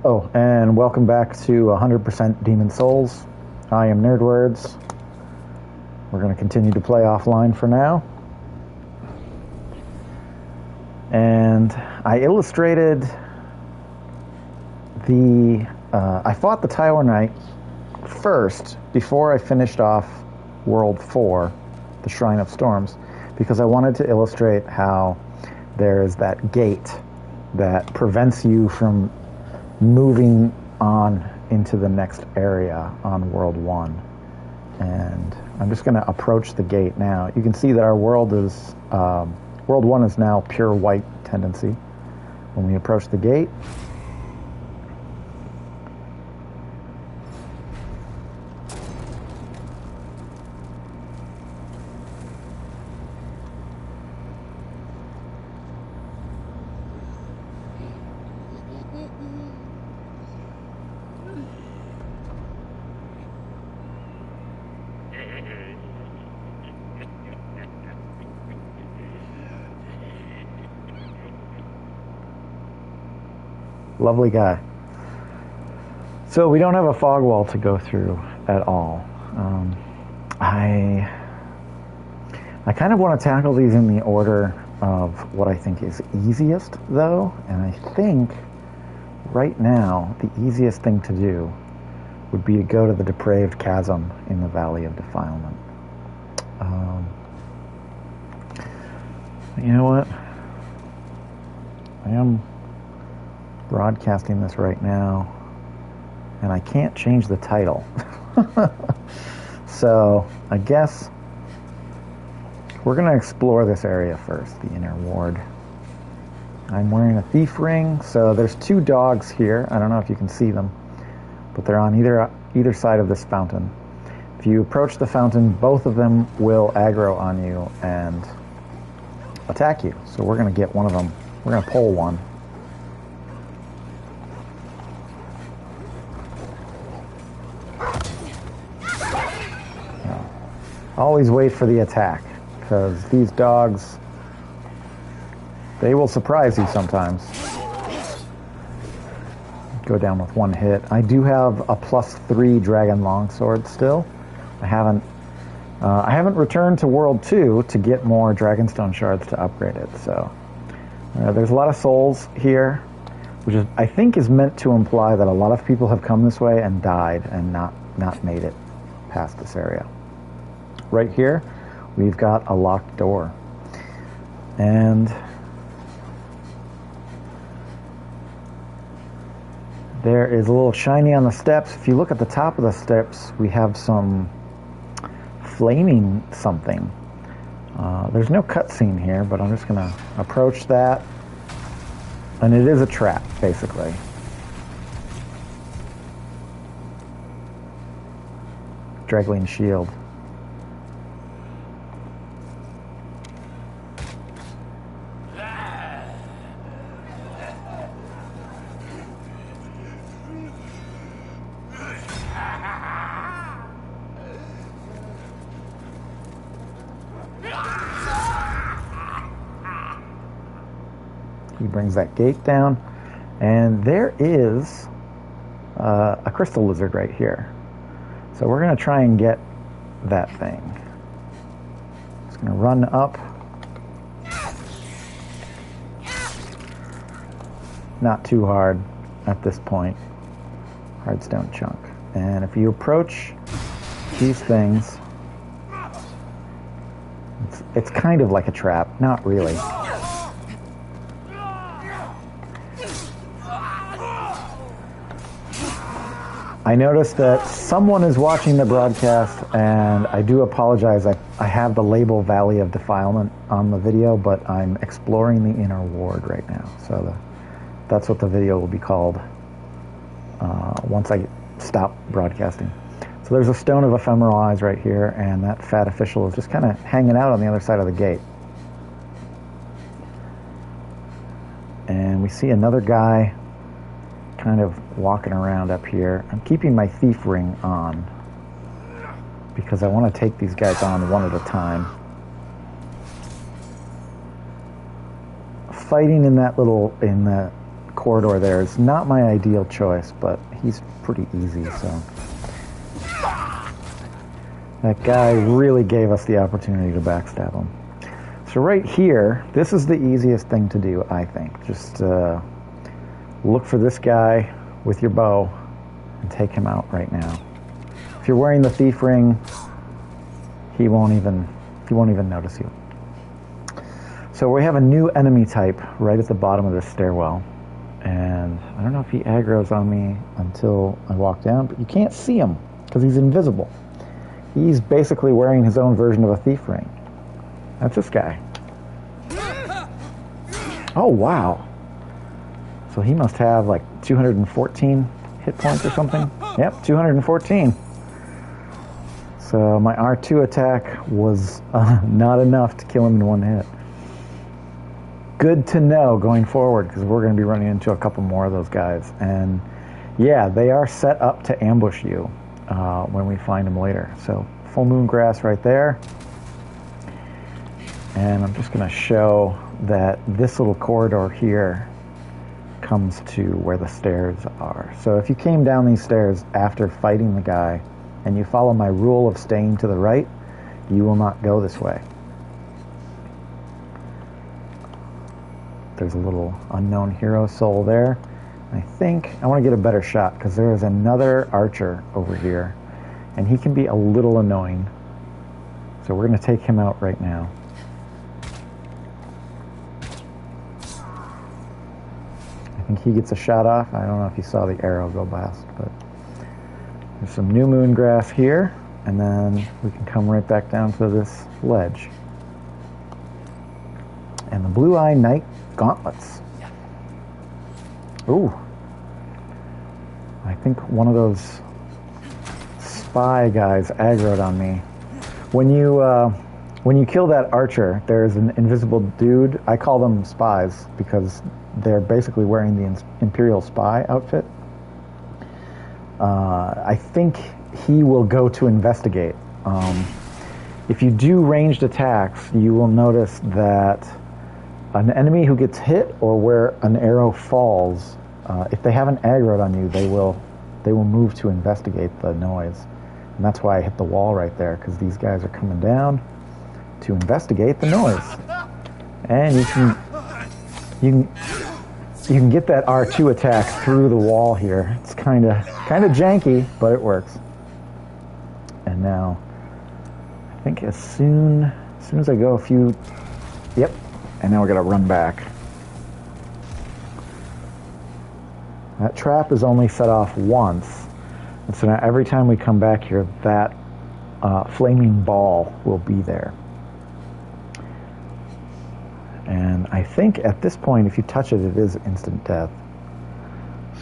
Oh, and welcome back to 100% Demon Souls. I am Nerdwords. We're going to continue to play offline for now. And I illustrated the... I fought the Tower Knight first before I finished off World 4, the Shrine of Storms, because I wanted to illustrate how there's that gate that prevents you from moving on into the next area on World 1. And I'm just going to approach the gate now. You can see that our world is... World 1 is now pure white tendency. When we approach the gate... Lovely guy. So we don't have a fog wall to go through at all. I kind of want to tackle these in the order of what I think is easiest, though, and I think right now the easiest thing to do would be to go to the Depraved Chasm in the Valley of Defilement. You know what? I am broadcasting this right now, and I can't change the title. So I guess we're going to explore this area first, the Inner Ward. I'm wearing a thief ring, so there's two dogs here. I don't know if you can see them, but they're on either side of this fountain. If you approach the fountain, both of them will aggro on you and attack you. So we're going to get one of them. We're going to pull one. Always wait for the attack, because these dogs, they will surprise you sometimes. Go down with one hit. I do have a +3 Dragon Longsword still. I haven't returned to World 2 to get more Dragonstone shards to upgrade it. So there's a lot of souls here, which is, I think, is meant to imply that a lot of people have come this way and died and not made it past this area. Right here, we've got a locked door. And there is a little shiny on the steps. If you look at the top of the steps, we have some flaming something. There's no cutscene here, but I'm just going to approach that. And it is a trap, basically. Dregling shield. He brings that gate down, and there is a crystal lizard right here. So we're going to try and get that thing. Just going to run up. Not too hard at this point. Hardstone chunk. And if you approach these things, it's kind of like a trap. Not really. I noticed that someone is watching the broadcast, and I do apologize. I have the label Valley of Defilement on the video, but I'm exploring the Inner Ward right now. So that's what the video will be called once I stop broadcasting. So there's a Stone of Ephemeral Eyes right here, and that fat official is just kind of hanging out on the other side of the gate. And we see another guy kind of walking around up here. I'm keeping my thief ring on because I want to take these guys on one at a time. Fighting in that corridor there is not my ideal choice, but he's pretty easy, so. That guy really gave us the opportunity to backstab him. So right here, this is the easiest thing to do, I think. Just look for this guy with your bow and take him out right now. If you're wearing the thief ring, he won't even notice you. So we have a new enemy type right at the bottom of this stairwell. And I don't know if he aggroes on me until I walk down, but you can't see him because he's invisible. He's basically wearing his own version of a thief ring. That's this guy. Oh, wow. So he must have like 214 hit points or something. Yep, 214. So my R2 attack was not enough to kill him in one hit. Good to know going forward, because we're going to be running into a couple more of those guys. And yeah, they are set up to ambush you when we find them later. So full moon grass right there. And I'm just going to show that this little corridor here comes to where the stairs are. So if you came down these stairs after fighting the guy and you follow my rule of staying to the right, you will not go this way. There's a little unknown hero soul there. I think I want to get a better shot because there is another archer over here and he can be a little annoying. So we're going to take him out right now. I think he gets a shot off. I don't know if you saw the arrow go past, but there's some new moon grass here, and then we can come right back down to this ledge. And the Blue Eye Knight gauntlets. Ooh. I think one of those spy guys aggroed on me. When you kill that archer, there's an invisible dude. I call them spies because they're basically wearing the imperial spy outfit. I think he will go to investigate. If you do ranged attacks, you will notice that an enemy who gets hit or where an arrow falls, if they haven't aggroed on you, they will move to investigate the noise. And that's why I hit the wall right there, because these guys are coming down to investigate the noise. And you can get that R2 attack through the wall here. It's kind of janky, but it works. And now, I think as soon as I go a few, yep. And now we're gonna run back. That trap is only set off once. And so now every time we come back here, that flaming ball will be there. And I think at this point, if you touch it, it is instant death.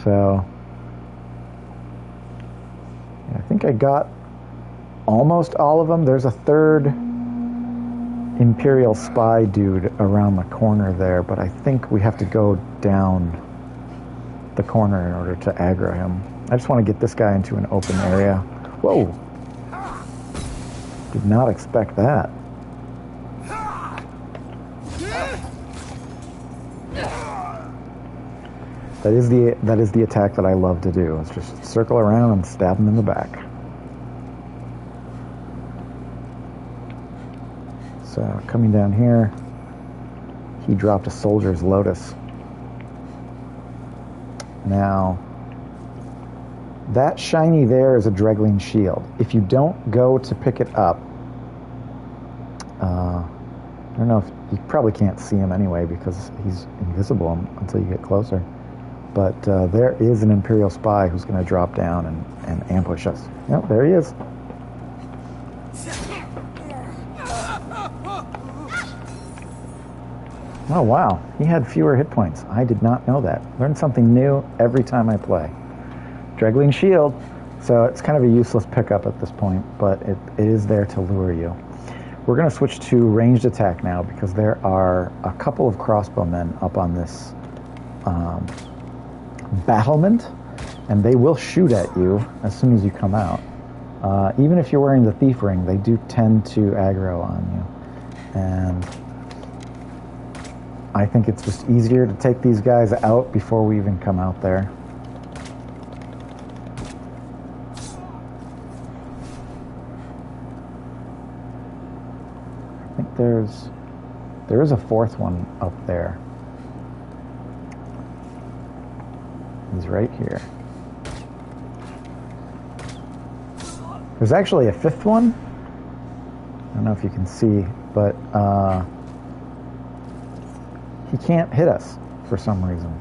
So, yeah, I think I got almost all of them. There's a third imperial spy dude around the corner there, but I think we have to go down the corner in order to aggro him. I just want to get this guy into an open area. Whoa! Did not expect that. That is the attack that I love to do. It's just circle around and stab him in the back. So coming down here, he dropped a soldier's lotus. Now, that shiny there is a dregling shield. If you don't go to pick it up, I don't know if you probably can't see him anyway because he's invisible until you get closer. But there is an imperial spy who's going to drop down and ambush us. Yep, there he is. Oh wow, he had fewer hit points. I did not know that. Learn something new every time I play. Dregling shield, so it's kind of a useless pickup at this point, but it is there to lure you. We're going to switch to ranged attack now because there are a couple of crossbowmen up on this battlement, and they will shoot at you as soon as you come out. Even if you're wearing the thief ring, they do tend to aggro on you. And I think it's just easier to take these guys out before we even come out there. I think there is a fourth one up there. He's right here. There's actually a fifth one. I don't know if you can see, but he can't hit us for some reason.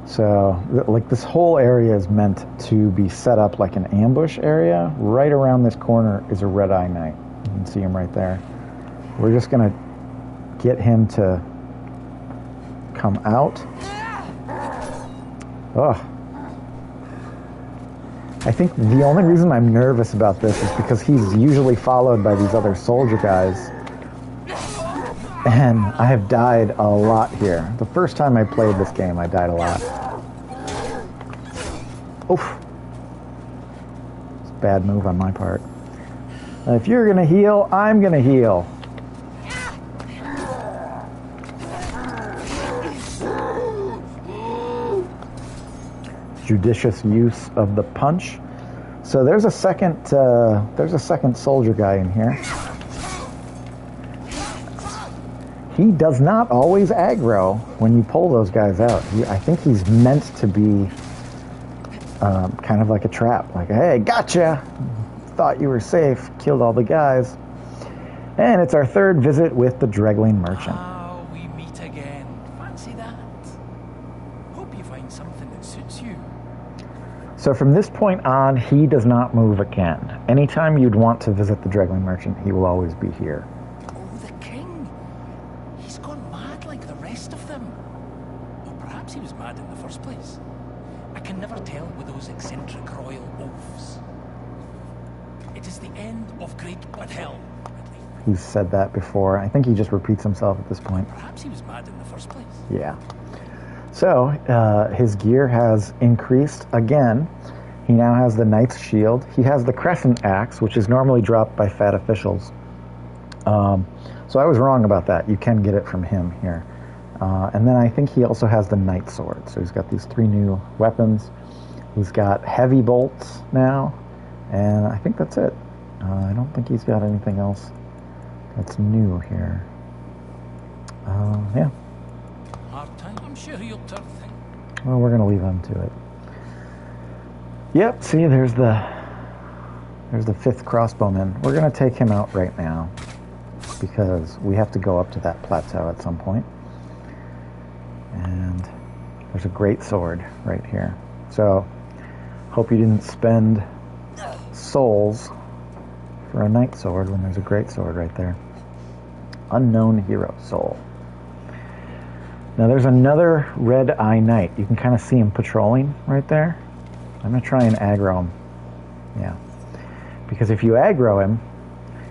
So, like, this whole area is meant to be set up like an ambush area. Right around this corner is a red-eye knight. You can see him right there. We're just going to get him to come out. Ugh. I think the only reason I'm nervous about this is because he's usually followed by these other soldier guys. And I have died a lot here. The first time I played this game, I died a lot. Oof. It's a bad move on my part. If you're gonna heal, I'm gonna heal. Judicious use of the punch. So there's a second soldier guy in here. He does not always aggro when you pull those guys out. I think he's meant to be kind of like a trap. Like, hey, gotcha! Thought you were safe. Killed all the guys. And it's our third visit with the dregling merchant. Ah, we meet again. Fancy that. Hope you find something that suits you. So from this point on, he does not move again. Anytime you'd want to visit the dregling merchant, he will always be here. Oh, the king. He's gone mad like the rest of them. Or perhaps he was mad in the first place. I can never tell with those eccentric royal oafs. It is the end of great blood hell. He's said that before. I think he just repeats himself at this point. Perhaps he was mad in the first place. Yeah. So, his gear has increased again. He now has the Knight's Shield. He has the Crescent Axe, which is normally dropped by fat officials. So I was wrong about that. You can get it from him here. And then I think he also has the Knight Sword. So he's got these 3 new weapons. He's got heavy bolts now. And I think that's it. I don't think he's got anything else that's new here. Yeah. Hard time, I'm sure you'll turn thing. Well, we're going to leave him to it. Yep, see, there's the 5th crossbowman. We're going to take him out right now because we have to go up to that plateau at some point. And there's a great sword right here. So, hope you didn't spend souls for a knight sword when there's a great sword right there. Unknown hero soul. Now there's another red-eye knight. You can kind of see him patrolling right there. I'm going to try and aggro him. Yeah. Because if you aggro him,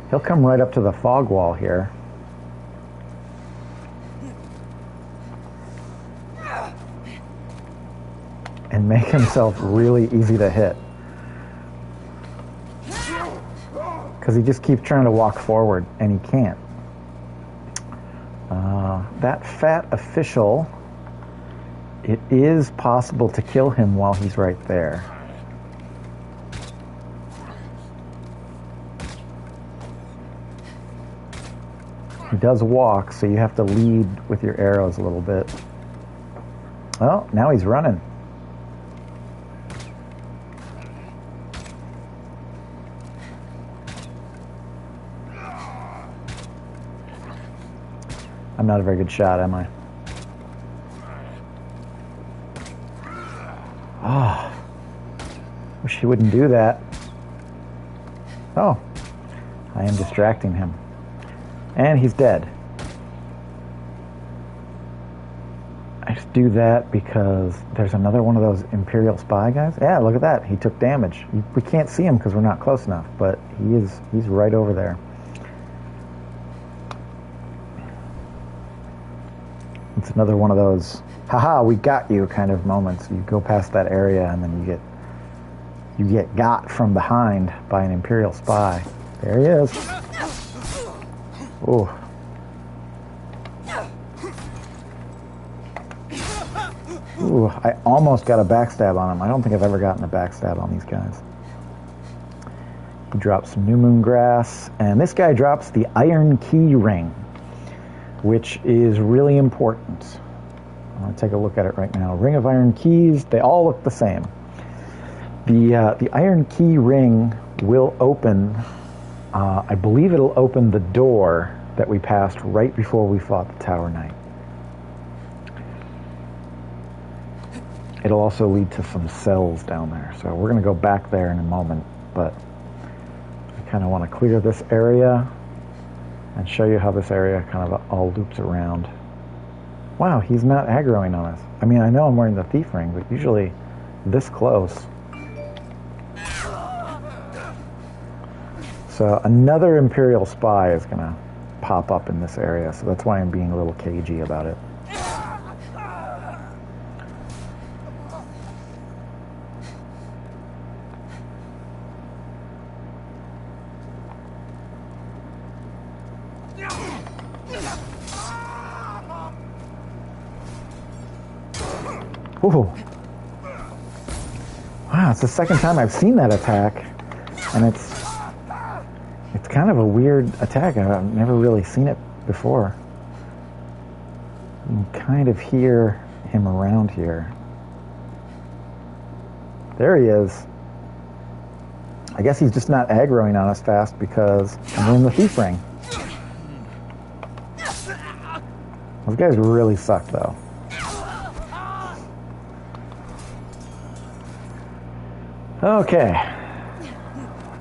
he'll come right up to the fog wall here. And make himself really easy to hit. Because he just keeps trying to walk forward, and he can't. That fat official, it is possible to kill him while he's right there. He does walk, so you have to lead with your arrows a little bit. Well, now he's running. I'm not a very good shot, am I? Ah, wish he wouldn't do that. Oh, I am distracting him. And he's dead. I just do that because there's another one of those imperial spy guys. Yeah, look at that. He took damage. We can't see him because we're not close enough, but he's right over there. It's another one of those, haha, we got you kind of moments. You go past that area and then you get got from behind by an imperial spy. There he is. Oh, Ooh, I almost got a backstab on him. I don't think I've ever gotten a backstab on these guys. He drops some new moon grass, and this guy drops the iron key ring, which is really important. I'm going to take a look at it right now. Ring of iron keys, they all look the same. The iron key ring will open, I believe it'll open the door that we passed right before we fought the Tower Knight. It'll also lead to some cells down there, so we're going to go back there in a moment, but I kind of want to clear this area and show you how this area kind of all loops around. Wow, he's not aggroing on us. I mean, I know I'm wearing the thief ring, but usually this close. So another imperial spy is going to pop up in this area, so that's why I'm being a little cagey about it. Ooh. Wow, it's the second time I've seen that attack, and it's kind of a weird attack. I've never really seen it before. You can kind of hear him around here. There he is. I guess he's just not aggroing on us fast because I'm wearing the thief ring. Those guys really suck, though. Okay,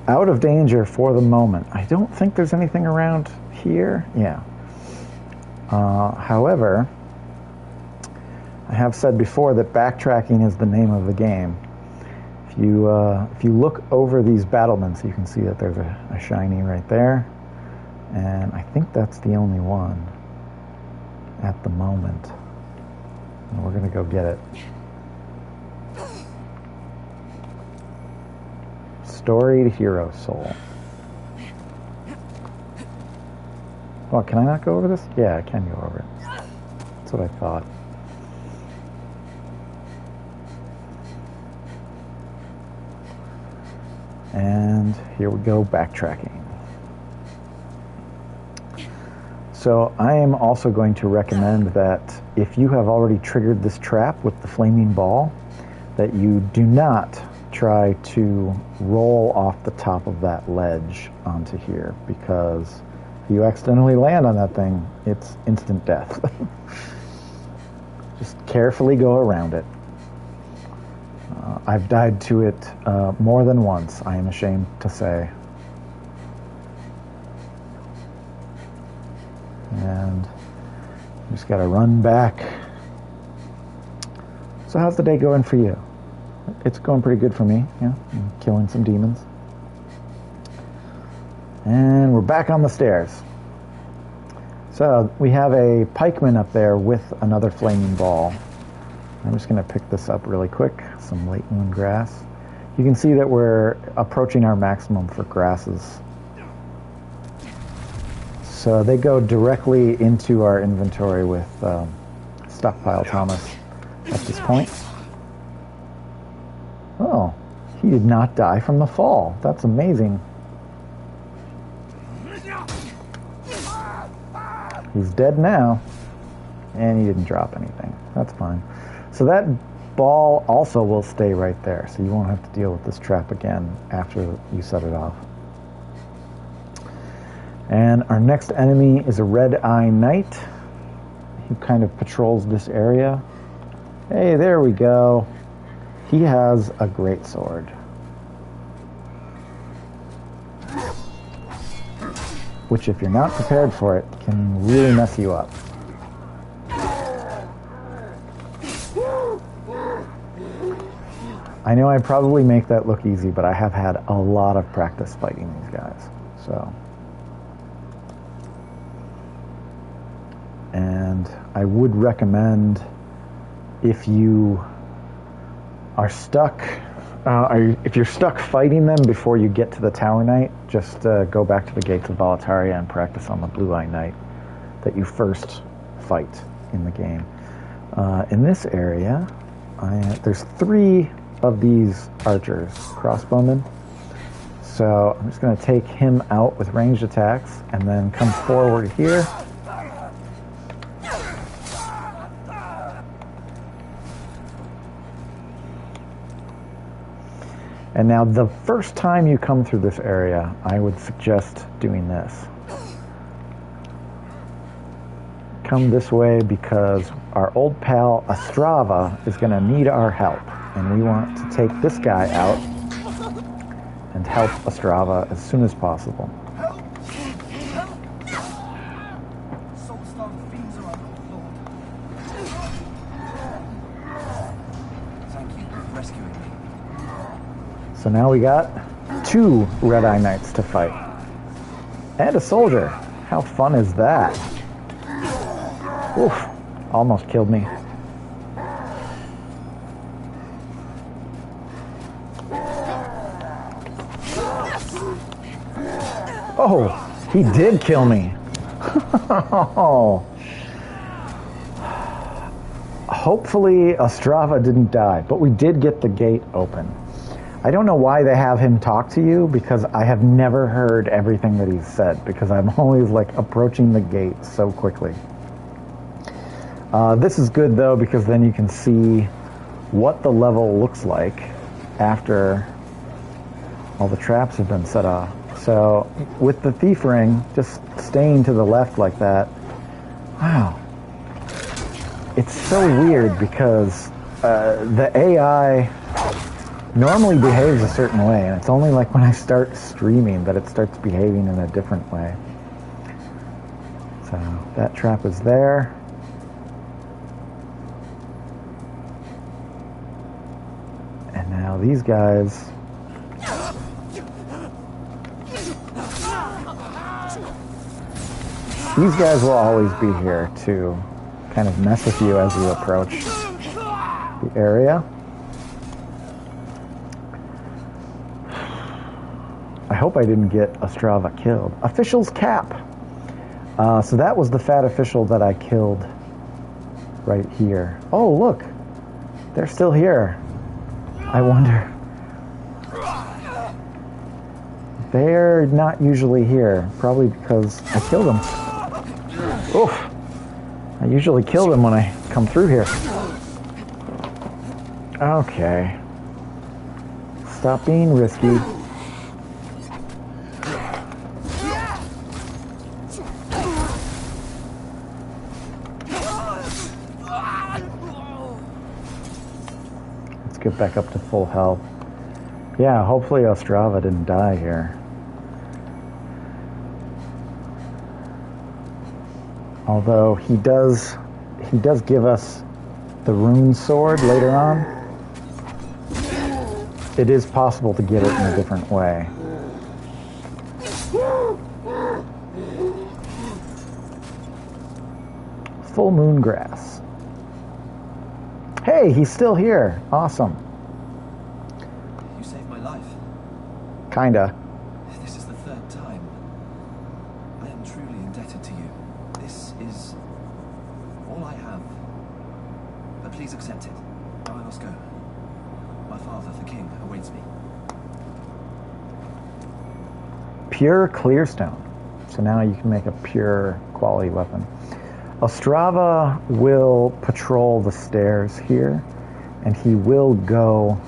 out of danger for the moment. I don't think there's anything around here. Yeah. However, I have said before that backtracking is the name of the game. If you look over these battlements, you can see that there's a shiny right there, and I think that's the only one at the moment. And we're gonna go get it. Storied hero soul. Oh, can I not go over this? Yeah, I can go over it. That's what I thought. And here we go, backtracking. So I am also going to recommend that if you have already triggered this trap with the flaming ball, that you do not try to roll off the top of that ledge onto here, because if you accidentally land on that thing, it's instant death. Just carefully go around it. I've died to it more than once, I am ashamed to say. And just gotta run back. So how's the day going for you? It's going pretty good for me, yeah. I'm killing some demons. And we're back on the stairs. So we have a pikeman up there with another flaming ball. I'm just going to pick this up really quick. Some late moon grass. You can see that we're approaching our maximum for grasses. So they go directly into our inventory with Stockpile Thomas at this point. Oh, he did not die from the fall. That's amazing. He's dead now, and he didn't drop anything. That's fine. So that ball also will stay right there, so you won't have to deal with this trap again after you set it off. And our next enemy is a red-eye knight. He kind of patrols this area. Hey, there we go. He has a great sword. Which, if you're not prepared for it, can really mess you up. I know I probably make that look easy, but I have had a lot of practice fighting these guys. So. And I would recommend, if you are stuck, if you're stuck fighting them before you get to the Tower Knight, just go back to the Gates of Volataria and practice on the Blue-Eye Knight that you first fight in the game. In this area, There's 3 of these archers, crossbowmen. So I'm just going to take him out with ranged attacks and then come forward here. And now the first time you come through this area, I would suggest doing this. Come this way because our old pal Ostrava is going to need our help. And we want to take this guy out and help Ostrava as soon as possible. Thank you for rescuing me. So now we got 2 Red Eye Knights to fight. And a soldier. How fun is that? Oof, almost killed me. Oh, he did kill me. Hopefully Ostrava didn't die, but we did get the gate open. I don't know why they have him talk to you, because I have never heard everything that he's said, because I'm always like approaching the gate so quickly. This is good though, because then you can see what the level looks like after all the traps have been set off. So with the thief ring just staying to the left like that, wow, it's so weird because the AI normally behaves a certain way, and it's only like when I start streaming that it starts behaving in a different way. So that trap is there. And now these guys, will always be here to kind of mess with you as you approach the area. I hope I didn't get Ostrava killed. Official's cap. So that was the fat official that I killed right here. Oh, look. They're still here. I wonder. They're not usually here. Probably because I killed them. Oof. I usually kill them when I come through here. Okay. Stop being risky. Let's get back up to full health. Yeah, hopefully Ostrava didn't die here. Although he does give us the rune sword later on. It is possible to get it in a different way. Full moon grass. Hey, he's still here. Awesome. You saved my life. Kinda. This is the 3rd time. I am truly indebted to you. This is all I have. But please accept it. Now I must go. My father, the king, awaits me. Pure clearstone. So now you can make a pure quality weapon. Ostrava will patrol the stairs here, and he will go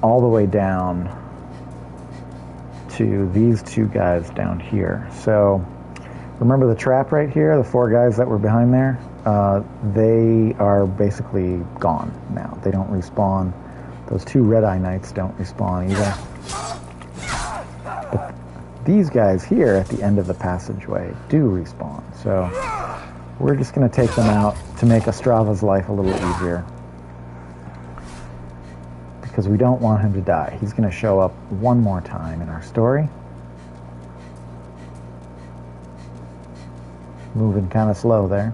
all the way down to these 2 guys down here. So remember the trap right here, the 4 guys that were behind there? They are basically gone now. They don't respawn. Those 2 Red Eye Knights don't respawn either. But these guys here at the end of the passageway do respawn. So we're just going to take them out to make Ostrava's life a little easier. Because we don't want him to die. He's going to show up one more time in our story. Moving kind of slow there.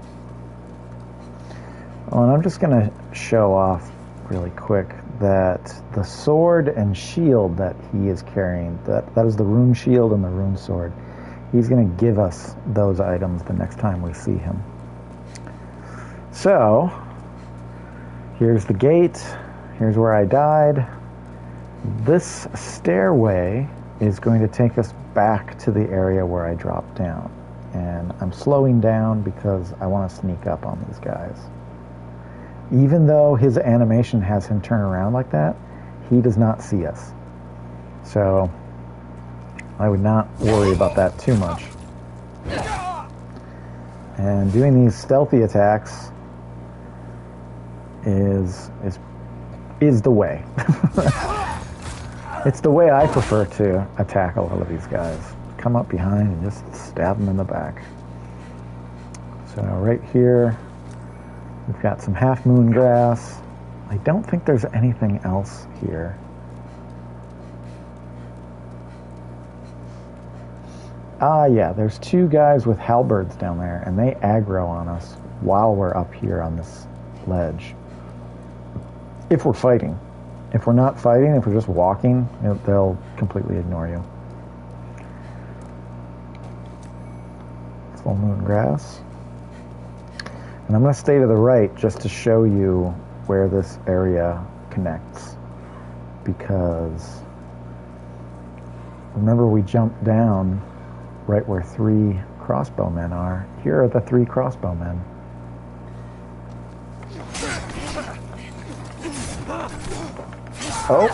Oh, and I'm just going to show off really quick that the sword and shield that he is carrying, that is the rune shield and the rune sword. He's going to give us those items the next time we see him. So, Here's the gate. Here's where I died. This stairway is going to take us back to the area where I dropped down. And I'm slowing down because I want to sneak up on these guys. Even though his animation has him turn around like that, he does not see us. So I would not worry about that too much. And doing these stealthy attacks is the way. It's the way I prefer to attack a lot of these guys. Come up behind and just stab them in the back. So right here, we've got some half moon grass. I don't think there's anything else here. Ah, yeah, there's two guys with halberds down there, and they aggro on us while we're up here on this ledge. If we're fighting. If we're not fighting, if we're just walking, they'll completely ignore you. Full moon grass. And I'm going to stay to the right just to show you where this area connects. Because remember we jumped down right where 3 crossbowmen are. Here are the 3 crossbowmen. Oh,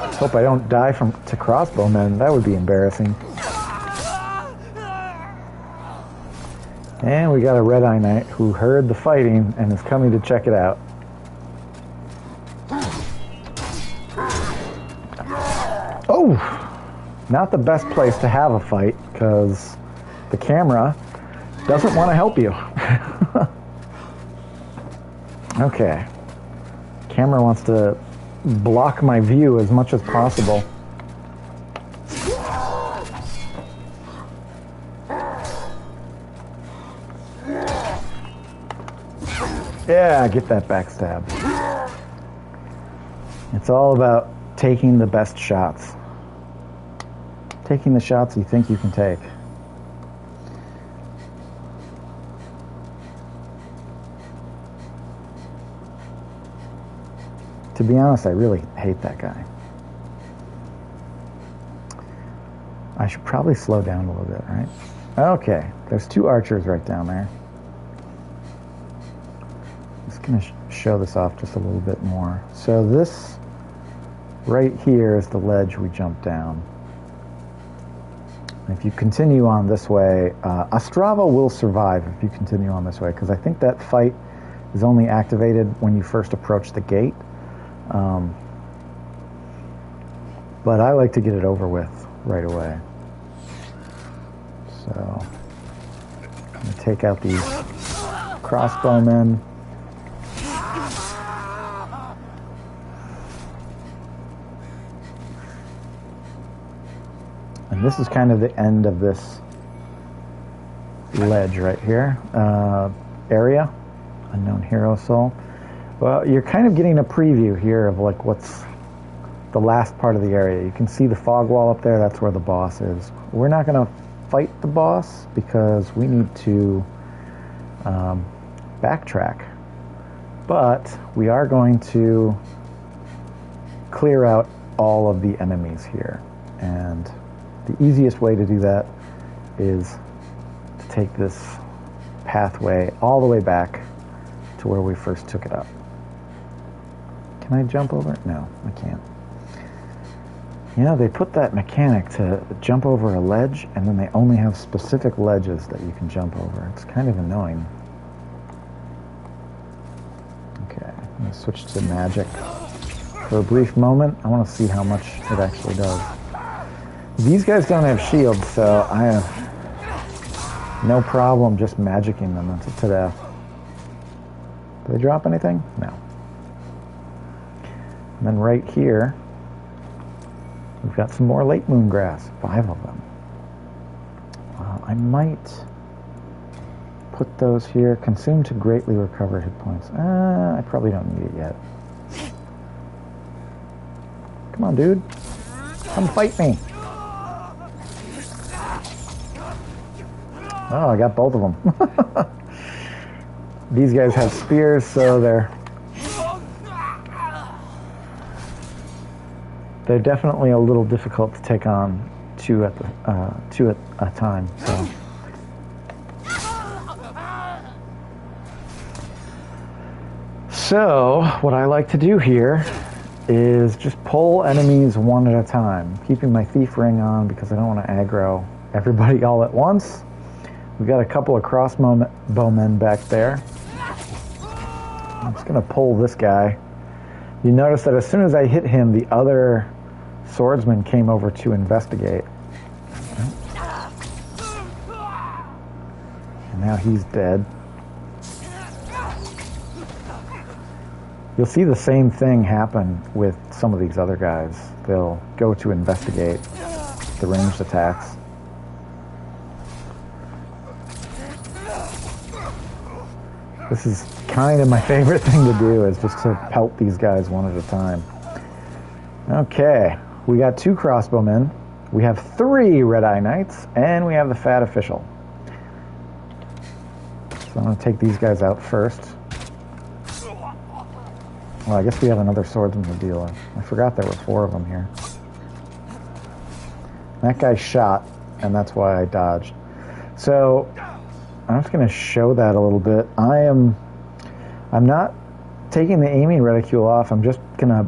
let's hope I don't die to crossbowmen. That would be embarrassing. And we got a Red-Eye Knight who heard the fighting and is coming to check it out. Oh! Not the best place to have a fight, because the camera doesn't want to help you. Okay. Camera wants to block my view as much as possible. Yeah, get that backstab. It's all about taking the best shots. Taking the shots you think you can take. To be honest, I really hate that guy. I should probably slow down a little bit, right? Okay, there's 2 archers right down there. Just going to show this off just a little bit more. So this right here is the ledge we jumped down. If you continue on this way, Ostrava will survive if you continue on this way, because I think that fight is only activated when you first approach the gate. But I like to get it over with right away. So I'm going to take out these crossbowmen. And this is kind of the end of this ledge right here. Area, unknown hero soul. Well, you're kind of getting a preview here of like what's the last part of the area. You can see the fog wall up there. That's where the boss is. We're not going to fight the boss because we need to backtrack. But we are going to clear out all of the enemies here. And the easiest way to do that is to take this pathway all the way back to where we first took it up. Can I jump over it? No, I can't. You know, they put that mechanic to jump over a ledge, and then they only have specific ledges that you can jump over. It's kind of annoying. Okay, I'm going to switch to magic for a brief moment. I want to see how much it actually does. These guys don't have shields, so I have no problem just magicking them to death. Do they drop anything? No. And then right here, we've got some more late moon grass, 5 of them. I might put those here. Consume to greatly recover hit points. I probably don't need it yet. Come on, dude. Come fight me. Oh, I got both of them. These guys have spears, so they're they're definitely a little difficult to take on two at a time. So what I like to do here is just pull enemies one at a time, keeping my thief ring on because I don't want to aggro everybody all at once. We've got a couple of crossbowmen back there. I'm just going to pull this guy. You notice that as soon as I hit him, the other swordsman came over to investigate. And now he's dead. You'll see the same thing happen with some of these other guys. They'll go to investigate the ranged attacks. This is kind of my favorite thing to do, is just to pelt these guys one at a time. Okay, we got 2 crossbowmen, we have 3 red-eye knights, and we have the fat official. So I'm going to take these guys out first. Well, I guess we have another swordsman to deal with. I forgot there were 4 of them here. That guy shot, and that's why I dodged. So I'm just going to show that a little bit. I'm not taking the aiming reticule off. I'm just going to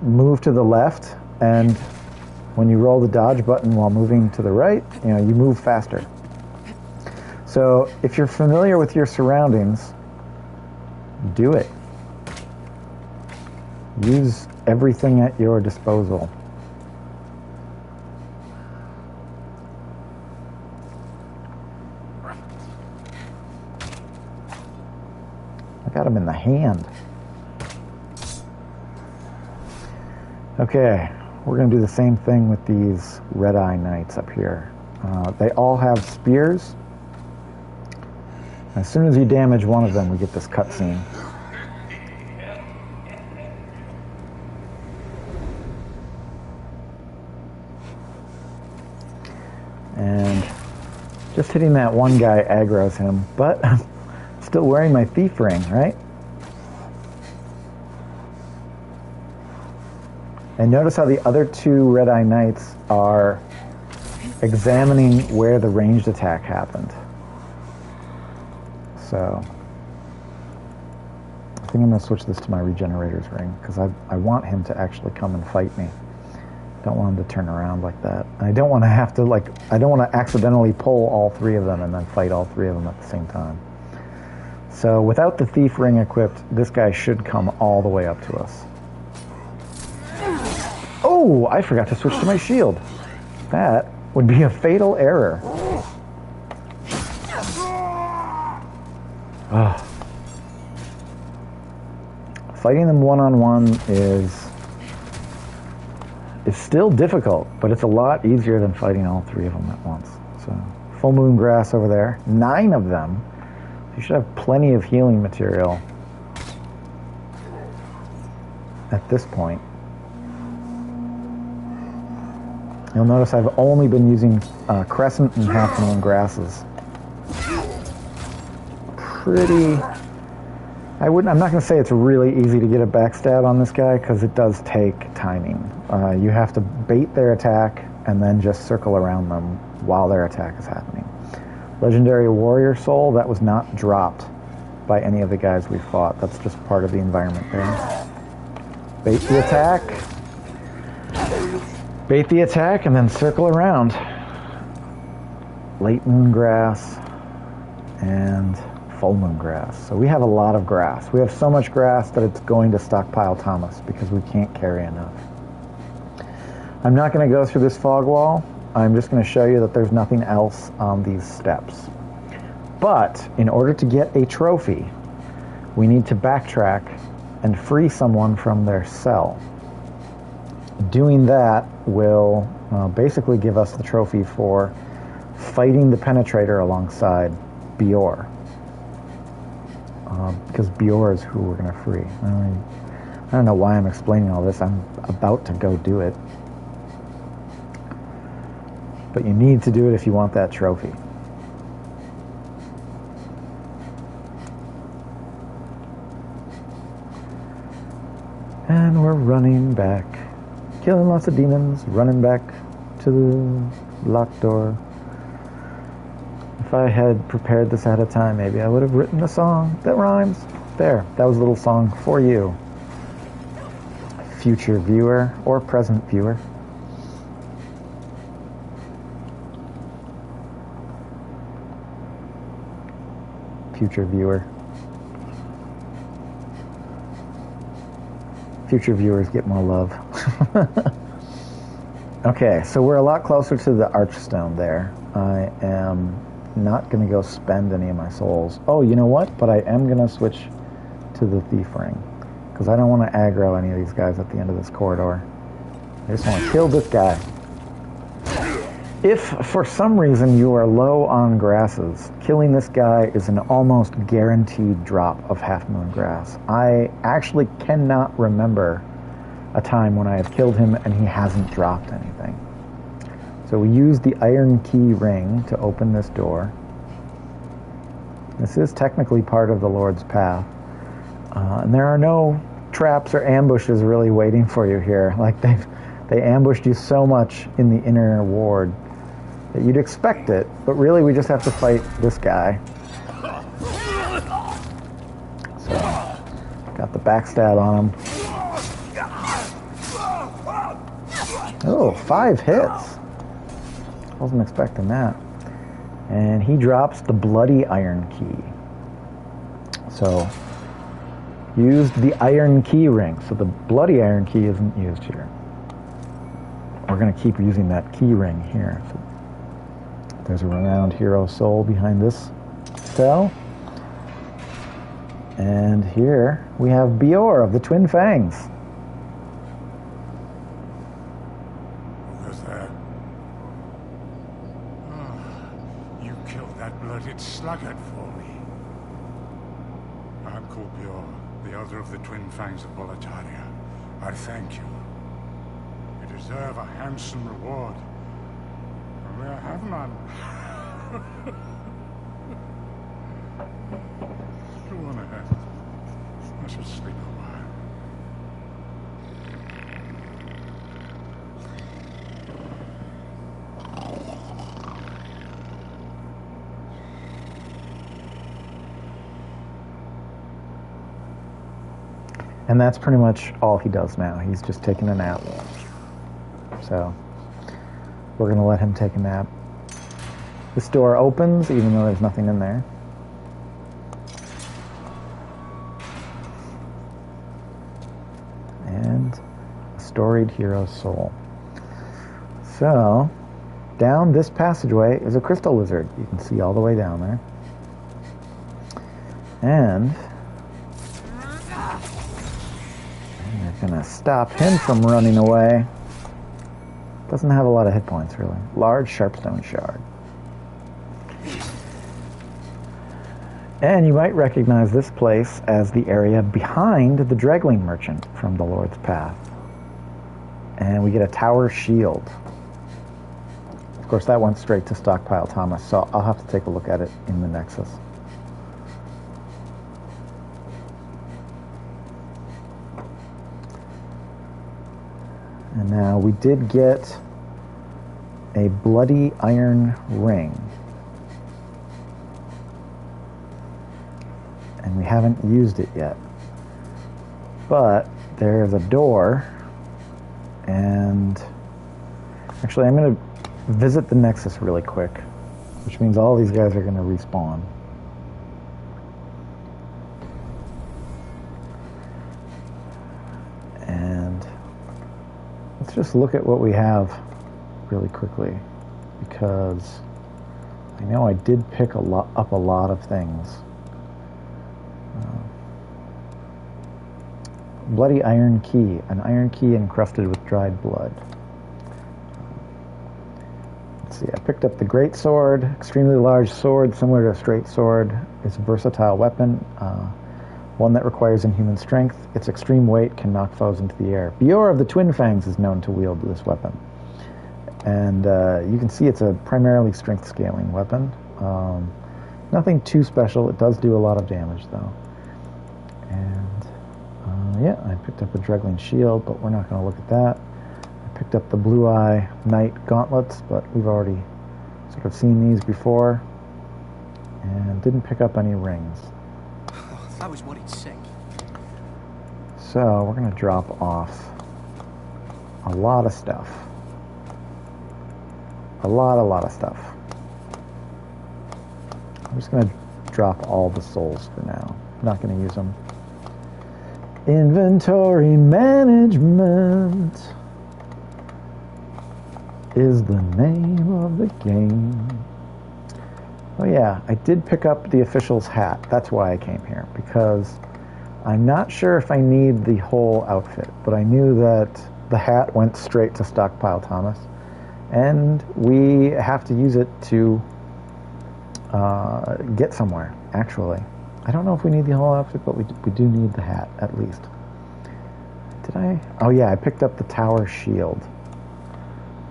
move to the left, and when you roll the dodge button while moving to the right, you move faster. So if you're familiar with your surroundings, do it. Use everything at your disposal. I got him in the hand. Okay, we're going to do the same thing with these red-eye knights up here. They all have spears. As soon as you damage one of them, we get this cutscene. And just hitting that one guy aggroes him, but I'm still wearing my thief ring, right? And notice how the other 2 red-eye knights are examining where the ranged attack happened. So I think I'm going to switch this to my regenerator's ring, because I want him to actually come and fight me. Don't want him to turn around like that. And I don't want to have to, I don't want to accidentally pull all 3 of them and then fight all 3 of them at the same time. So without the thief ring equipped, this guy should come all the way up to us. Oh, I forgot to switch to my shield. That would be a fatal error. Oh. Fighting them one-on-one is still difficult, but it's a lot easier than fighting all 3 of them at once. So, full moon grass over there. 9 of them. You should have plenty of healing material at this point. You'll notice I've only been using crescent and half moon grasses. I'm not going to say it's really easy to get a backstab on this guy, because it does take timing. You have to bait their attack and then just circle around them while their attack is happening. Legendary Warrior Soul, that was not dropped by any of the guys we fought. That's just part of the environment there. Bait the attack. Bait the attack and then circle around. Late moon grass and full moon grass. So we have a lot of grass. We have so much grass that it's going to stockpile Thomas because we can't carry enough. I'm not going to go through this fog wall. I'm just going to show you that there's nothing else on these steps. But in order to get a trophy, we need to backtrack and free someone from their cell. Doing that will basically give us the trophy for fighting the Penetrator alongside Biorr. Because Biorr is who we're going to free. I don't know why I'm explaining all this. I'm about to go do it. But you need to do it if you want that trophy. And we're running back killing lots of demons, running back to the locked door. If I had prepared this ahead of time, maybe I would have written a song that rhymes. There, that was a little song for you, future viewer or present viewer. Future viewer. Future viewers get more love. Okay, so we're a lot closer to the archstone there. I am not going to go spend any of my souls. Oh, you know what? But I am going to switch to the thief ring, because I don't want to aggro any of these guys at the end of this corridor. I just want to kill this guy. If for some reason you are low on grasses, killing this guy is an almost guaranteed drop of Half Moon grass. I actually cannot remember a time when I have killed him and he hasn't dropped anything. So we use the iron key ring to open this door. This is technically part of the Lord's path. And there are no traps or ambushes really waiting for you here. Like they ambushed you so much in the inner ward that you'd expect it, but really we just have to fight this guy. So, got the backstab on him. Oh, 5 hits. Wasn't expecting that. And he drops the bloody iron key. So, used the iron key ring. So the bloody iron key isn't used here. We're going to keep using that key ring here. So there's a renowned hero soul behind this cell. And here we have Biorr of the Twin Fangs. Who's that? You killed that blooded sluggard for me. I'm called Biorr, the elder of the Twin Fangs of Boletaria. I thank you. You deserve a handsome reward. Only I have none. Go on ahead. I should sleep a while. And that's pretty much all he does now. He's just taking a nap. So we're going to let him take a nap. This door opens even though there's nothing in there. And a storied hero's soul. So down this passageway is a crystal lizard. You can see all the way down there. And we're going to stop him from running away. Doesn't have a lot of hit points, really. Large sharpstone shard. And you might recognize this place as the area behind the dregling merchant from the Lord's Path. And we get a tower shield. Of course, that went straight to Stockpile Thomas, so I'll have to take a look at it in the Nexus. And now we did get a bloody iron ring. And we haven't used it yet. But there's a door. And actually I'm going to visit the Nexus really quick, which means all these guys are going to respawn. And let's just look at what we have really quickly, because I know I did pick up a lot of things. Bloody iron key, an iron key encrusted with dried blood. Let's see, I picked up the great sword, extremely large sword, similar to a straight sword. It's a versatile weapon, one that requires inhuman strength. Its extreme weight can knock foes into the air. Biorr of the Twin Fangs is known to wield this weapon. And you can see it's a primarily strength scaling weapon. Nothing too special. It does do a lot of damage, though. And yeah, I picked up a dregling shield, but we're not going to look at that. picked up the Blue Eye Knight gauntlets, but we've already sort of seen these before. And didn't pick up any rings. I was worried sick. So we're going to drop off a lot of stuff. A lot of stuff. I'm just going to drop all the souls for now. I'm not going to use them. Inventory management is the name of the game. Oh yeah, I did pick up the official's hat. That's why I came here, because I'm not sure if I need the whole outfit, but I knew that the hat went straight to Stockpile Thomas, and we have to use it to get somewhere, actually. I don't know if we need the whole outfit, but we do need the hat, at least. Did I? Oh yeah, I picked up the tower shield,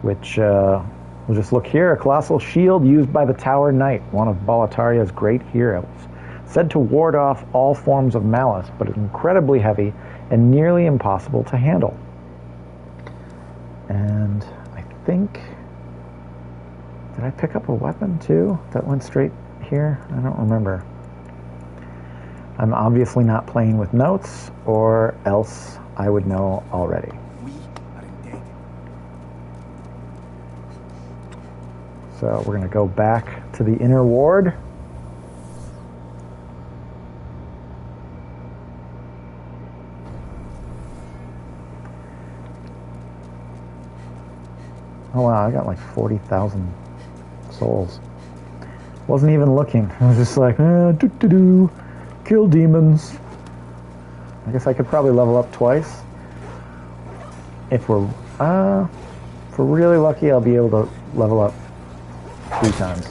which, we'll just look here. A colossal shield used by the Tower Knight, one of Boletaria's great heroes. Said to ward off all forms of malice, but is incredibly heavy and nearly impossible to handle. And I think... Did I pick up a weapon, too? That went straight here? I don't remember. I'm obviously not playing with notes, or else I would know already. We are in debt. So we're going to go back to the inner ward. Oh wow, I got like 40,000 souls. Wasn't even looking. I was just like, kill demons. I guess I could probably level up twice. If we're really lucky, I'll be able to level up 3 times.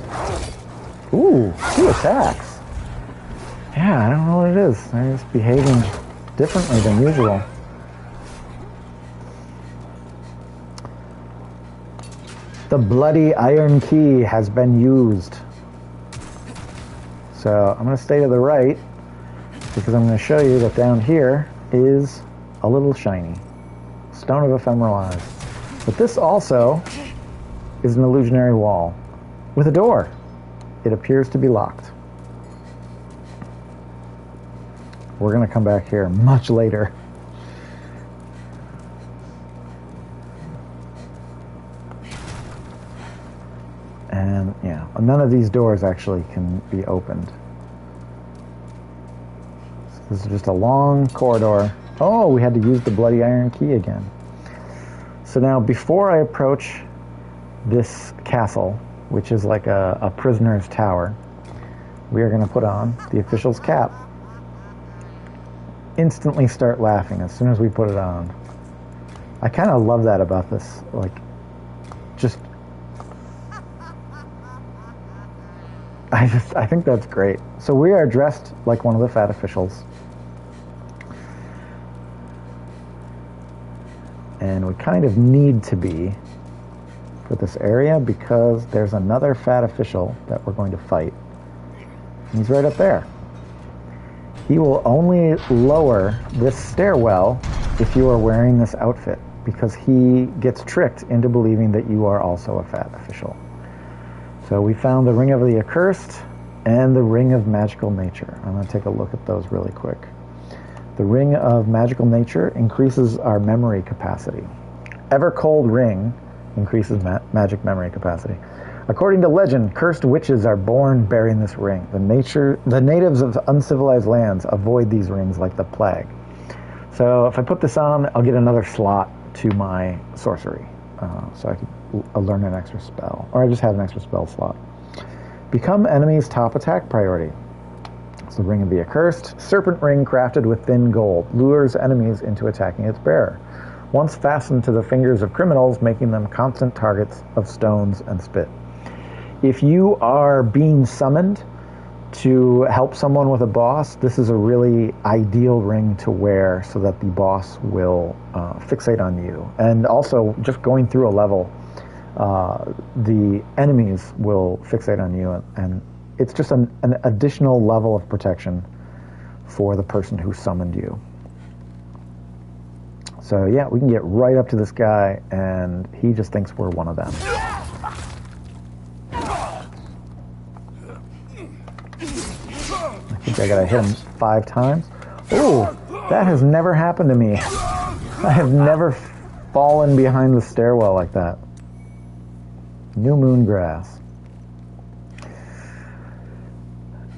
Ooh, 2 attacks. Yeah, I don't know what it is. They're just behaving differently than usual. The bloody iron key has been used. So I'm going to stay to the right, because I'm going to show you that down here is a little shiny Stone of Ephemeral Eyes. But this also is an illusionary wall with a door. It appears to be locked. We're going to come back here much later. And yeah, none of these doors actually can be opened. So this is just a long corridor. Oh, we had to use the bloody iron key again. So now, before I approach this castle, which is like a prisoner's tower, we are going to put on the official's cap. Instantly start laughing as soon as we put it on. I kind of love that about this. Like, just... I think that's great. So we are dressed like one of the fat officials. And we kind of need to be for this area, because there's another fat official that we're going to fight. He's right up there. He will only lower this stairwell if you are wearing this outfit, because he gets tricked into believing that you are also a fat official. So we found the Ring of the Accursed and the Ring of Magical Nature. I'm going to take a look at those really quick. The Ring of Magical Nature increases our memory capacity. Evercold Ring increases magic memory capacity. According to legend, cursed witches are born bearing this ring. The natives of uncivilized lands avoid these rings like the plague. So if I put this on, I'll get another slot to my sorcery. So I can learn an extra spell. Or I just have an extra spell slot. Become enemy's top attack priority. It's the Ring of the Accursed. Serpent ring crafted with thin gold. Lures enemies into attacking its bearer. Once fastened to the fingers of criminals, making them constant targets of stones and spit. If you are being summoned to help someone with a boss, this is a really ideal ring to wear so that the boss will fixate on you. And also, just going through a level, the enemies will fixate on you, and it's just an additional level of protection for the person who summoned you. So yeah, we can get right up to this guy, and he just thinks we're one of them. I think I gotta hit him 5 times. Ooh, that has never happened to me. I have never fallen behind the stairwell like that. New moon grass.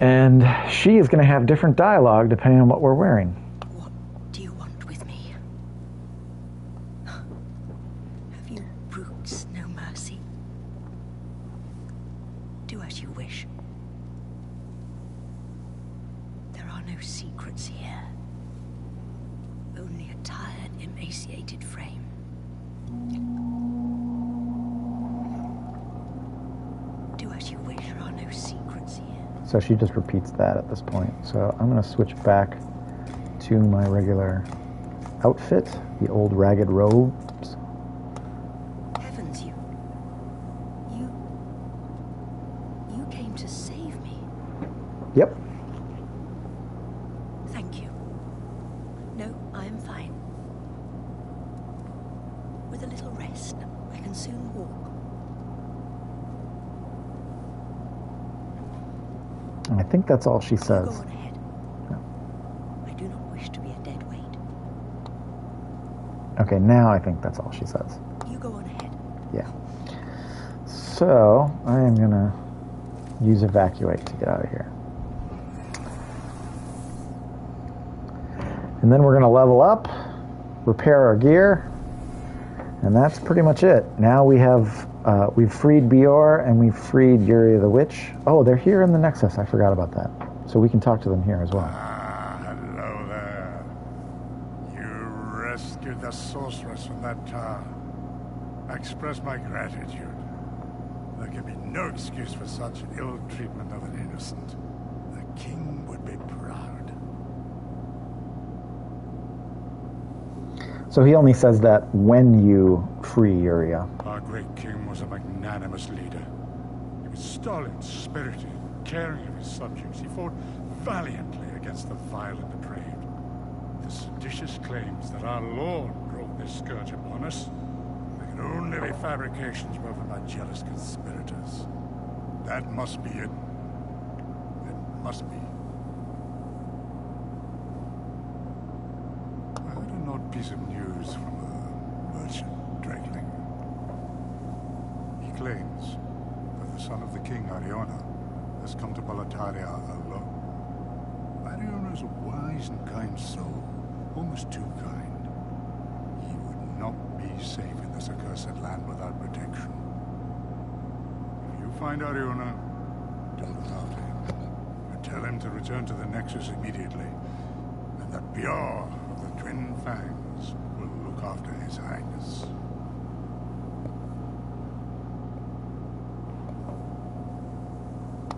And she is going to have different dialogue depending on what we're wearing. What do you want with me? Have you brutes no mercy? Do as you wish. There are no secrets here. Only a tired, emaciated frame. Do as you wish. There are no secrets here. So she just repeats that at this point. So I'm going to switch back to my regular outfit, the old ragged robes. Heavens, you came to save me. Yep. Thank you. No, I am fine. With a little rest, I can soon walk. And I think that's all she says. Go on ahead. I do not wish to be a dead weight. Okay, now I think that's all she says. You go on ahead. Yeah. So I am going to use evacuate to get out of here. And then we're going to level up, repair our gear, and that's pretty much it. Now we have, we've freed Biorr and we've freed Yuria the Witch. Oh, they're here in the Nexus. I forgot about that. So we can talk to them here as well. Ah, hello there. You rescued the sorceress from that tower. I express my gratitude. There can be no excuse for such ill treatment of an innocent. The king would be proud. So he only says that when you free Yuria. Our great king was a magnanimous leader. He was stolid, spirited, caring of his subjects. He fought valiantly against the vile and depraved. The seditious claims that our Lord brought this scourge upon us, they could only be fabrications woven by jealous conspirators. That must be it. It must be. I heard an odd piece of news from a merchant dregling. He claims that the son of the king, Ariona, has come to Boletaria alone. Ariona is a wise and kind soul, almost too kind. He would not be safe in this accursed land without protection. If you find Ariona, don't look after him. But tell him to return to the Nexus immediately, and that Biorr of the Twin Fangs will look after his highness.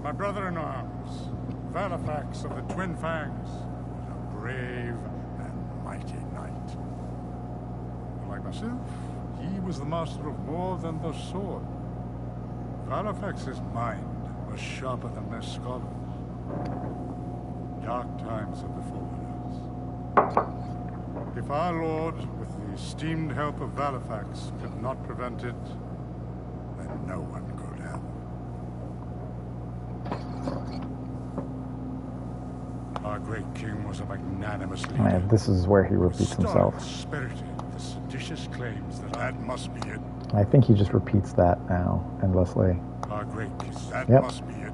My brother-in-arms, Valifax of the Twin Fangs, was a brave and mighty knight. Like myself, he was the master of more than the sword. Valifax's mind was sharper than their scholars. Dark times are before us. If our lord, with the esteemed help of Valifax, could not prevent it, then no one could have. Our great king was a magnanimous leader. And this is where he repeats himself. Spirited, the seditious claims that must be it. I think he just repeats that now endlessly. Our great king, that Yep. must be it.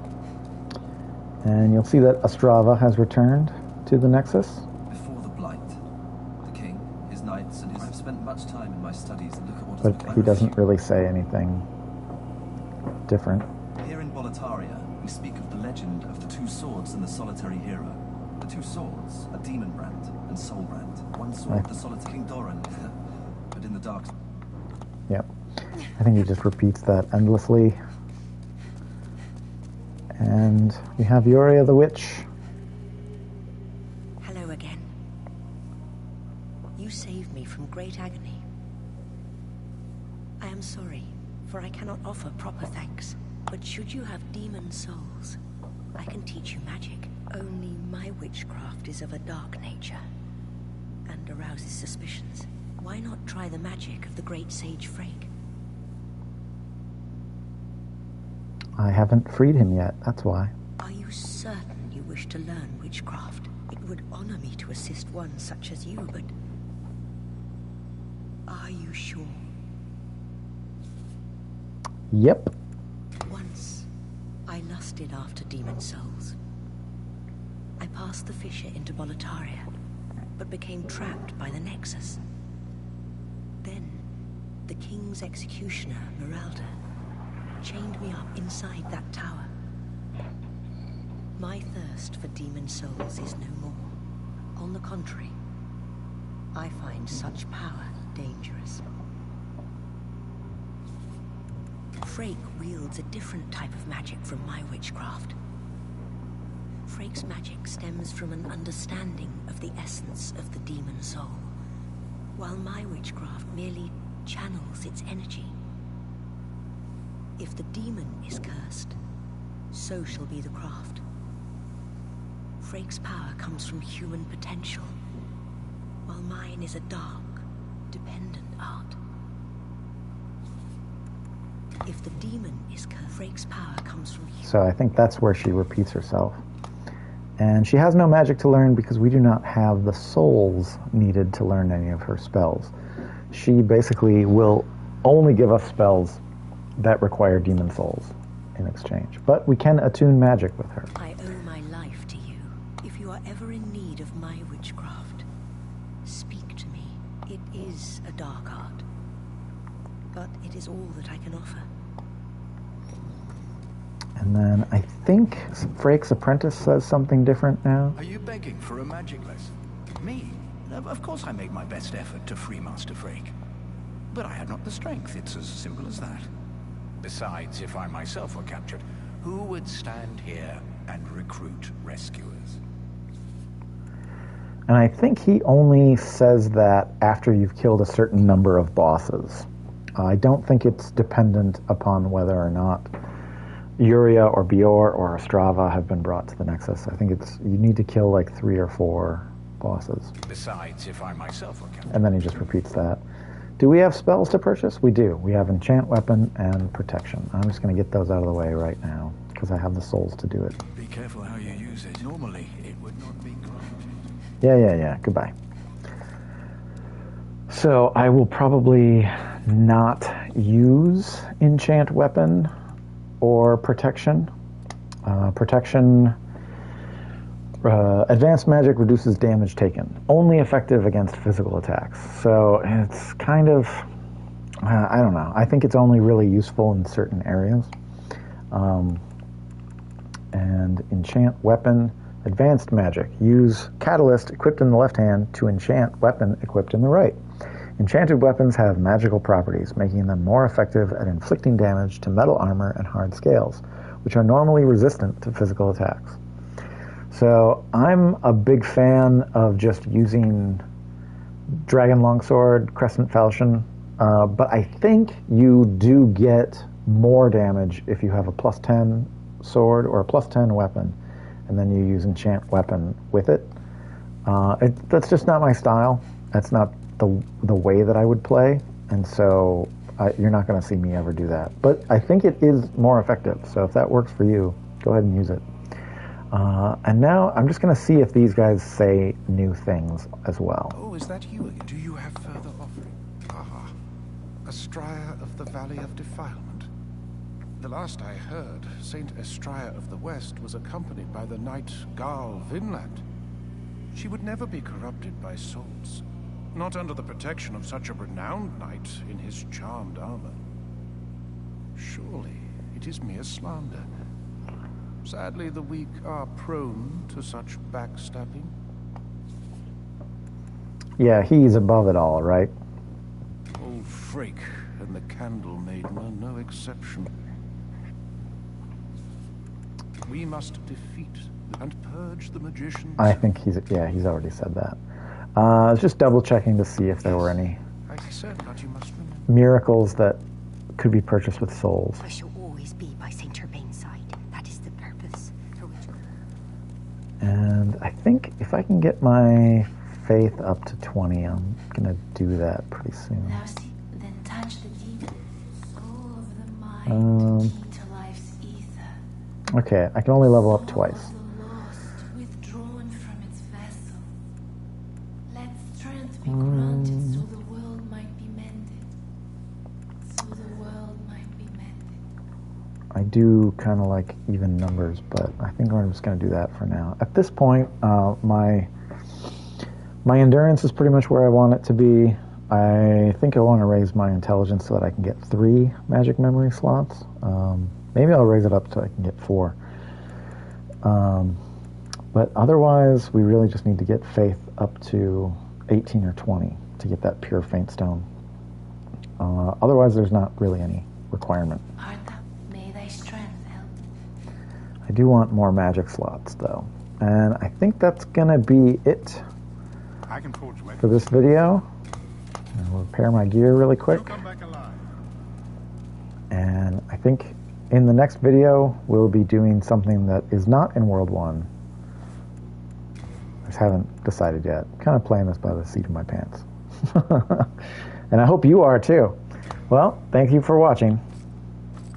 And you'll see that Ostrava has returned to the Nexus. Before the Blight, the king, his knights, and his... I've spent much time in my studies and look at what... But he doesn't really say anything different. Here in Boletaria, we speak of the legend of the two swords and the solitary hero. The two swords, a demon brand and soul brand. One sword, Right. the solitary King Doran, but in the dark... Yep. I think he just repeats that endlessly. And we have Yuria the Witch. Hello again. You saved me from great agony. I am sorry, for I cannot offer proper thanks. But should you have demon souls, I can teach you magic. Only my witchcraft is of a dark nature, and arouses suspicions. Why not try the magic of the great sage Frake? I haven't freed him yet, that's why. Are you certain you wish to learn witchcraft? It would honor me to assist one such as you, but... Are you sure? Yep. Once, I lusted after demon souls. I passed the fissure into Boletaria, but became trapped by the Nexus. Then, the king's executioner, Meralda, chained me up inside that tower. My thirst for demon souls is no more. On the contrary, I find such power dangerous. Frake wields a different type of magic from my witchcraft. Frake's magic stems from an understanding of the essence of the demon soul, while my witchcraft merely channels its energy. If the demon is cursed, so shall be the craft. Frake's power comes from human potential, while mine is a dark, dependent art. If the demon is cursed, Frake's power comes from human... So I think that's where she repeats herself. And she has no magic to learn because we do not have the souls needed to learn any of her spells. She basically will only give us spells that require demon souls in exchange. But we can attune magic with her. I owe my life to you. If you are ever in need of my witchcraft, speak to me. It is a dark art, but it is all that I can offer. And then I think Frake's apprentice says something different now. Are you begging for a magic lesson? Me? Of course I made my best effort to free Master Frake. But I had not the strength, it's as simple as that. Besides, if I myself were captured, who would stand here and recruit rescuers? And I think he only says that after you've killed a certain number of bosses. I don't think it's dependent upon whether or not Yuria or Biorr or Ostrava have been brought to the Nexus. I think it's you need to kill like 3 or 4 bosses. Besides, if I myself were captured... And then he just repeats that. Do we have spells to purchase? We do. We have Enchant Weapon and Protection. I'm just going to get those out of the way right now because I have the souls to do it. Be careful how you use it. Normally, it would not be granted. Yeah. Goodbye. So I will probably not use Enchant Weapon or Protection. Advanced magic reduces damage taken. Only effective against physical attacks. So it's kind of, I don't know. I think it's only really useful in certain areas. And Enchant Weapon, Advanced Magic. Use Catalyst equipped in the left hand to enchant weapon equipped in the right. Enchanted weapons have magical properties, making them more effective at inflicting damage to metal armor and hard scales, which are normally resistant to physical attacks. So I'm a big fan of just using Dragon Longsword, Crescent Falchion, but I think you do get more damage if you have a +10 sword or a +10 weapon, and then you use Enchant Weapon with it. That's just not my style. That's not the way that I would play, and so you're not going to see me ever do that. But I think it is more effective, so if that works for you, go ahead and use it. And now I'm just going to see if these guys say new things as well. Oh, is that you again? Do you have further offering? Ah, Estrella of the Valley of Defilement. The last I heard, Saint Estrella of the West was accompanied by the knight Garl Vinland. She would never be corrupted by souls. Not under the protection of such a renowned knight in his charmed armor. Surely it is mere slander. Sadly, the weak are prone to such backstabbing. Yeah, he's above it all, right? Old Frake and the Candle Maiden are no exception. We must defeat and purge the magicians. I think he's already said that. I was just double checking to see if there were any I said that you must remember. miracles that could be purchased with souls. I shall always be by Saint Urbain's side. That is the purpose for which... And I think if I can get my faith up to 20. I'm gonna do that pretty soon. Then touch the demon. Soul of the mind, key to life's ether. Okay, I can only level up twice. Soul of the lost, withdrawn from its vessel. Let strength be granted so the world might be mended. So the world might be mended. I do kind of like even numbers, but I think I'm just going to do that for now. At this point, my endurance is pretty much where I want it to be. I think I want to raise my intelligence so that I can get 3 magic memory slots. Maybe I'll raise it up so I can get 4. But otherwise, we really just need to get faith up to 18 or 20 to get that pure faint stone. Otherwise, there's not really any requirement. Artha, may thy strength help. I do want more magic slots, though. And I think that's going to be it I can forge weapons. for this video. I'll repair my gear really quick. You'll come back alive. And I think in the next video, we'll be doing something that is not in World 1. I just haven't decided yet. Kind of playing this by the seat of my pants. And I hope you are too. Well, thank you for watching.